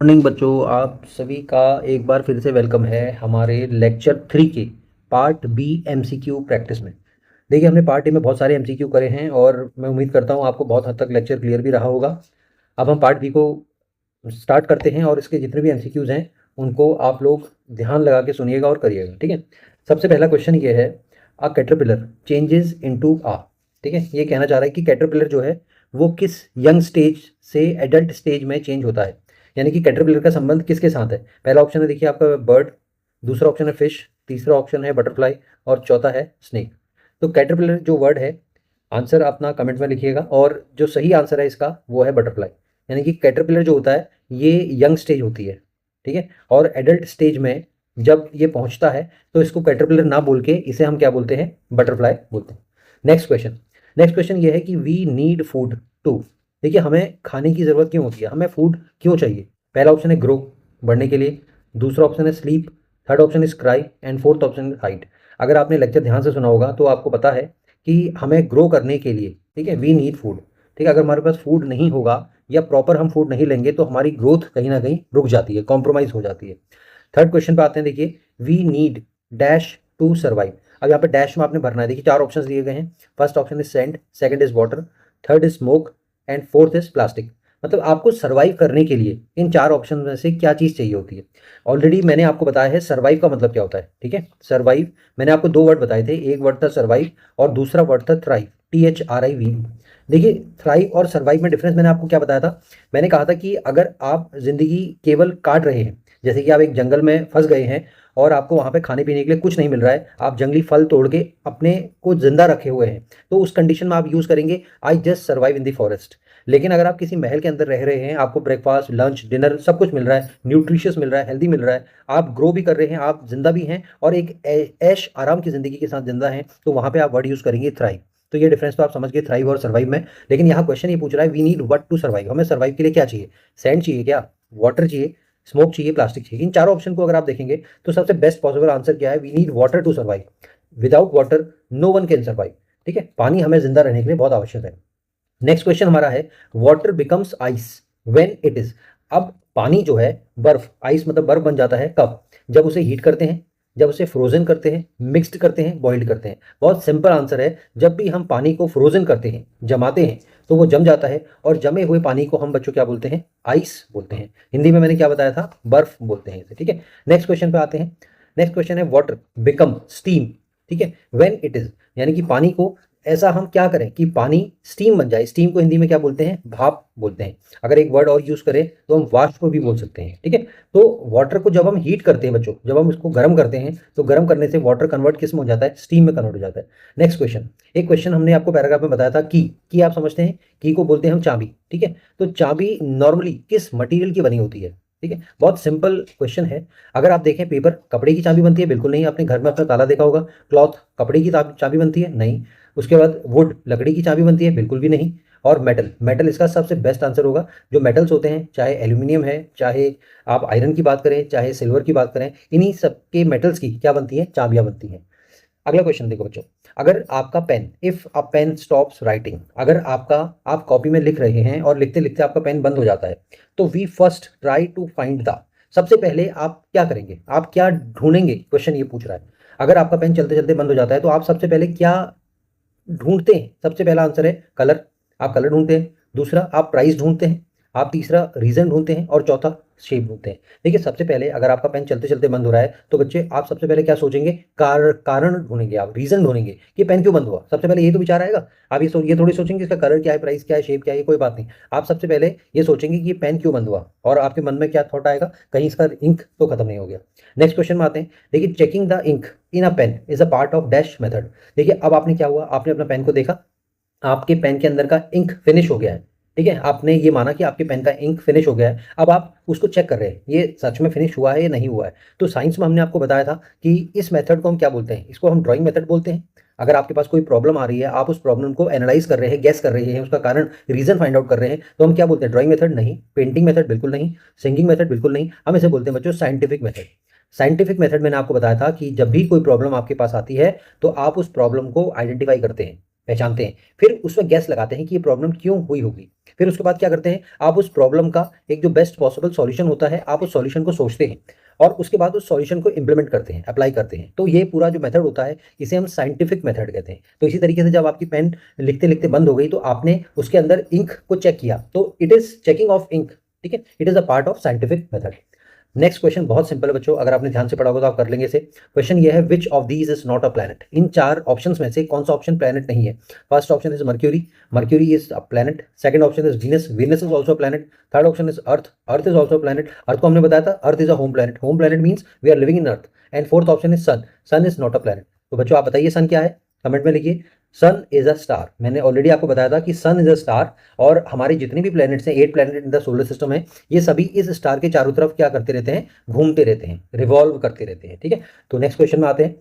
Morning बच्चों, आप सभी का एक बार फिर से वेलकम है हमारे लेक्चर 3 के पार्ट बी एमसीक्यू प्रैक्टिस में। देखिए, हमने पार्ट ए में बहुत सारे एमसीक्यू करे हैं और मैं उम्मीद करता हूँ आपको बहुत हद तक लेक्चर क्लियर भी रहा होगा। अब हम पार्ट बी को स्टार्ट करते हैं और इसके जितने भी एमसीक्यूज़ हैं उनको आप लोग ध्यान लगा के सुनिएगा और करिएगा, ठीक है। सबसे पहला क्वेश्चन ये है, अ कैटरपिलर चेंजेस इनटू आ। ठीक है, ये कहना चाह रहा है कि कैटरपिलर जो है वो किस यंग स्टेज से एडल्ट स्टेज में चेंज होता है, यानी कि कैटरपिलर का संबंध किसके साथ है। पहला ऑप्शन है देखिए आपका बर्ड, दूसरा ऑप्शन है फिश, तीसरा ऑप्शन है बटरफ्लाई और चौथा है स्नेक। तो कैटरपिलर जो वर्ड है, आंसर अपना कमेंट में लिखिएगा और जो सही आंसर है इसका वो है बटरफ्लाई। यानी कि कैटरपिलर जो होता है ये यंग स्टेज होती है, ठीक है, और एडल्ट स्टेज में जब ये पहुंचता है तो इसको कैटरपिलर ना बोल के इसे हम क्या बोलते हैं, बटरफ्लाई बोलते हैं। नेक्स्ट क्वेश्चन ये है कि वी नीड फूड टू। देखिए, हमें खाने की ज़रूरत क्यों होती है, हमें फूड क्यों चाहिए। पहला ऑप्शन है ग्रो, बढ़ने के लिए, दूसरा ऑप्शन है sleep, third option is cry and fourth option is height. अगर आपने लेक्चर ध्यान से सुना होगा तो आपको पता है कि हमें ग्रो करने के लिए, ठीक है, वी नीड फूड। ठीक है, अगर हमारे पास फूड नहीं होगा या प्रॉपर हम फूड नहीं लेंगे तो हमारी ग्रोथ कहीं ना कहीं रुक जाती है, कॉम्प्रोमाइज हो जाती है। थर्ड क्वेश्चन पे आते हैं। देखिए, we need dash to survive. अब यहाँ पे डैश में आपने भरना है। देखिए, चार ऑप्शंस दिए गए हैं। First option is sand, second is water, third is smoke and fourth is plastic. मतलब आपको सर्वाइव करने के लिए इन चार ऑप्शन में से क्या चीज़ चाहिए होती है। ऑलरेडी मैंने आपको बताया है सर्वाइव का मतलब क्या होता है, ठीक है। सर्वाइव, मैंने आपको दो वर्ड बताए थे, एक वर्ड था सर्वाइव और दूसरा वर्ड था थ्राइव, THRIV। देखिए, थ्राइव और सर्वाइव में डिफरेंस मैंने आपको क्या बताया था। मैंने कहा था कि अगर आप जिंदगी केवल काट रहे हैं, जैसे कि आप एक जंगल में फंस गए हैं और आपको वहाँ पे खाने पीने के लिए कुछ नहीं मिल रहा है, आप जंगली फल तोड़ के अपने को जिंदा रखे हुए हैं, तो उस कंडीशन में आप यूज़ करेंगे I just survive in the forest. लेकिन अगर आप किसी महल के अंदर रह रहे हैं, आपको ब्रेकफास्ट लंच डिनर सब कुछ मिल रहा है, न्यूट्रिशियस मिल रहा है, हेल्दी मिल रहा है, आप ग्रो भी कर रहे हैं, आप जिंदा भी हैं और एक ऐश आराम की ज़िंदगी के साथ जिंदा हैं, तो वहाँ पे आप वर्ड यूज़ करेंगे थ्राइव। तो ये डिफरेंस तो आप समझ गए थ्राइव और सर्वाइव में। लेकिन यहाँ क्वेश्चन ये पूछ रहा है we need what to survive. हमें सर्वाइव के लिए क्या चाहिए, सैंड चाहिए क्या, वाटर चाहिए, स्मोक चाहिए, प्लास्टिक चाहिए। इन चारों ऑप्शन को अगर आप देखेंगे तो सबसे बेस्ट पॉसिबल आंसर क्या है, we need water to survive. Without water no one can survive. ठीक है, पानी हमें जिंदा रहने के लिए बहुत आवश्यक है। नेक्स्ट क्वेश्चन हमारा है, water becomes ice when it is. अब पानी जो है बर्फ, आइस मतलब बर्फ बन जाता है कब, जब उसे हीट करते हैं, जब उसे फ्रोजन करते हैं, मिक्स्ड करते हैं, बॉइल्ड करते हैं। बहुत सिंपल आंसर है, जब भी हम पानी को फ्रोजन करते हैं, जमाते हैं, तो वो जम जाता है और जमे हुए पानी को हम बच्चों क्या बोलते हैं, आइस बोलते हैं। हिंदी में मैंने क्या बताया था, बर्फ बोलते हैं इसे, ठीक है। नेक्स्ट क्वेश्चन पे आते हैं। नेक्स्ट क्वेश्चन है, वाटर बिकम स्टीम, ठीक है, व्हेन इट इज। यानी कि पानी को ऐसा हम क्या करें कि पानी स्टीम बन जाए। स्टीम को हिंदी में क्या बोलते हैं, भाप बोलते हैं। अगर एक वर्ड और यूज करें तो हम वाष्प भी बोल सकते हैं, ठीक है। तो वाटर को जब हम हीट करते हैं बच्चों, जब हम इसको गर्म करते हैं तो गर्म करने से वाटर कन्वर्ट किस में हो जाता है, स्टीम में कन्वर्ट हो जाता है। नेक्स्ट क्वेश्चन, एक क्वेश्चन हमने आपको पैराग्राफ में बताया था, की आप समझते हैं, की को बोलते हैं हम चाबी, ठीक है। तो चाबी नॉर्मली किस मटेरियल की बनी होती है, ठीक है। बहुत सिंपल क्वेश्चन है। अगर आप देखें, पेपर कपड़े की चाबी बनती है, बिल्कुल नहीं। आपने घर में अपना ताला देखा होगा। क्लॉथ कपड़े की चाबी बनती है, नहीं। उसके बाद वुड लकड़ी की चाबी बनती है, बिल्कुल भी नहीं। और मेटल, मेटल इसका सबसे बेस्ट आंसर होगा। जो मेटल्स होते हैं, चाहे एल्यूमिनियम है, चाहे आप आयरन की बात करें, चाहे सिल्वर की बात करें, इन्हीं सब के मेटल्स की क्या बनती है, चाबियां बनती हैं। अगला क्वेश्चन देखो बच्चों, अगर आपका pen, if a pen stops writing, अगर आप कॉपी में लिख रहे हैं और लिखते लिखते आपका पेन बंद हो जाता है, तो we first try to find the. सबसे पहले आप क्या करेंगे, आप क्या ढूंढेंगे, क्वेश्चन ये पूछ रहा है। अगर आपका पेन चलते चलते बंद हो जाता है तो आप सबसे पहले क्या ढूंढते हैं। सबसे पहला आंसर है कलर, आप कलर ढूंढते हैं। दूसरा आप प्राइस ढूंढते हैं। आप तीसरा रीजन ढूंढते हैं और चौथा शेप ढूंढते हैं। देखिए, सबसे पहले अगर आपका पेन चलते चलते बंद हो रहा है तो बच्चे आप सबसे पहले क्या सोचेंगे, कारण ढूंढेंगे, आप रीजन ढूंढेंगे कि पेन क्यों बंद हुआ। सबसे पहले ये तो विचार आएगा। आप ये थोड़ी सोचेंगे इसका कलर क्या है, प्राइस क्या है, शेप क्या है, ये कोई बात नहीं। आप सबसे पहले ये सोचेंगे कि ये पेन क्यों बंद हुआ, और आपके मन में क्या थॉट आएगा, कहीं इसका इंक तो खत्म नहीं हो गया। नेक्स्ट क्वेश्चन में आते हैं। देखिए, checking the ink in a pen is a part of dash method. देखिए, अब आपने क्या हुआ, आपने अपना पेन को देखा, आपके पेन के अंदर का इंक फिनिश हो गया है, ठीक है। आपने ये माना कि आपके पेन का इंक फिनिश हो गया है। अब आप उसको चेक कर रहे हैं ये सच में फिनिश हुआ है या नहीं हुआ है। तो साइंस में हमने आपको बताया था कि इस मेथड को हम क्या बोलते हैं, इसको हम ड्राइंग मेथड बोलते हैं। अगर आपके पास कोई प्रॉब्लम आ रही है, आप उस प्रॉब्लम को एनालाइज कर रहे हैं, गैस कर रहे हैं, उसका कारण रीजन फाइंड आउट कर रहे हैं, तो हम क्या बोलते हैं, ड्राइंग मेथड नहीं, पेंटिंग मेथड बिल्कुल नहीं, सिंगिंग मेथड बिल्कुल नहीं, हम इसे बोलते हैं बच्चों साइंटिफिक मेथड। साइंटिफिक मेथड मैंने आपको बताया था कि जब भी कोई प्रॉब्लम आपके पास आती है तो आप उस प्रॉब्लम को आइडेंटिफाई करते हैं। पहचानते हैं, फिर उसमें गैस लगाते हैं कि ये प्रॉब्लम क्यों हुई होगी। फिर उसके बाद क्या करते हैं, आप उस प्रॉब्लम का एक जो बेस्ट पॉसिबल सॉल्यूशन होता है, आप उस सॉल्यूशन को सोचते हैं और उसके बाद उस सॉल्यूशन को इंप्लीमेंट करते हैं, अप्लाई करते हैं। तो ये पूरा जो मेथड होता है, इसे हम साइंटिफिक मेथड कहते हैं। तो इसी तरीके से जब आपकी पेन लिखते लिखते बंद हो गई तो आपने उसके अंदर इंक को चेक किया, तो it is checking of ink, ठीक है, it is a part of scientific method. Next question बहुत सिंपल है बच्चों, अगर आपने ध्यान से पढ़ा होगा तो आप कर लेंगे इसे। क्वेश्चन ये है, which of these is not a planet. इन चार ऑप्शंस में से कौन सा ऑप्शन प्लैनेट नहीं है। First option is Mercury, Mercury is a planet. Second option is Venus, Venus is also planet. Third option is Earth, Earth is also planet. Earth को हमने बताया था Earth is a home planet, home planet means we are living in Earth. And fourth option is Sun, Sun is not a planet. तो बच्चों आप बताइए सन क्या है, कमेंट में लिखिए। सन इज अ स्टार, मैंने ऑलरेडी आपको बताया था कि सन इज अ स्टार, और हमारे जितने भी प्लैनेट्स हैं, 8 planet in the solar system है, ये सभी इस स्टार के चारों तरफ क्या करते रहते हैं, घूमते रहते हैं, रिवॉल्व करते रहते हैं, ठीक है। तो नेक्स्ट क्वेश्चन में आते हैं।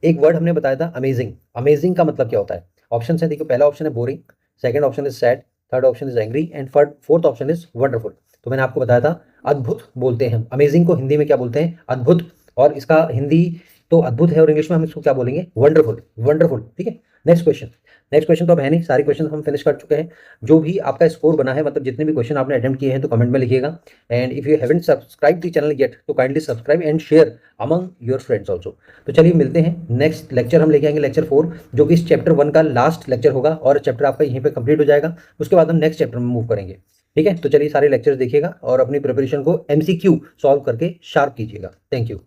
एक वर्ड हमने बताया था अमेजिंग, अमेजिंग का मतलब क्या होता है। ऑप्शन है, देखिए पहला ऑप्शन है boring, second option is sad, third option is angry and fourth option is wonderful. तो मैंने आपको बताया था अद्भुत बोलते हैं हम, अमेजिंग को हिंदी में क्या बोलते हैं, अद्भुत, और इसका हिंदी तो अद्भुत है और इंग्लिश में हम इसको क्या बोलेंगे, वंडरफुल, वंडरफुल, ठीक है। नेक्स्ट क्वेश्चन, नेक्स्ट क्वेश्चन तो अब है नहीं, सारे क्वेश्चन हम फिनिश कर चुके हैं। जो भी आपका स्कोर बना है, मतलब जितने भी क्वेश्चन आपने अटेम्प्ट किए हैं, तो कमेंट में लिखिएगा। And if you haven't subscribe the channel yet तो kindly subscribe and share among your friends also. तो चलिए मिलते हैं, नेक्स्ट लेक्चर हम लेके आएंगे लेक्चर 4, जो कि इस चैप्टर 1 का लास्ट लेक्चर होगा, और चैप्टर आपका यहीं पे कंप्लीट हो जाएगा। उसके बाद हम नेक्स्ट चैप्टर में मूव करेंगे, ठीक है। तो चलिए सारे लेक्चर्स देखिएगा और अपनी प्रिपरेशन को MCQ सॉल्व करके शार्प कीजिएगा। Thank you.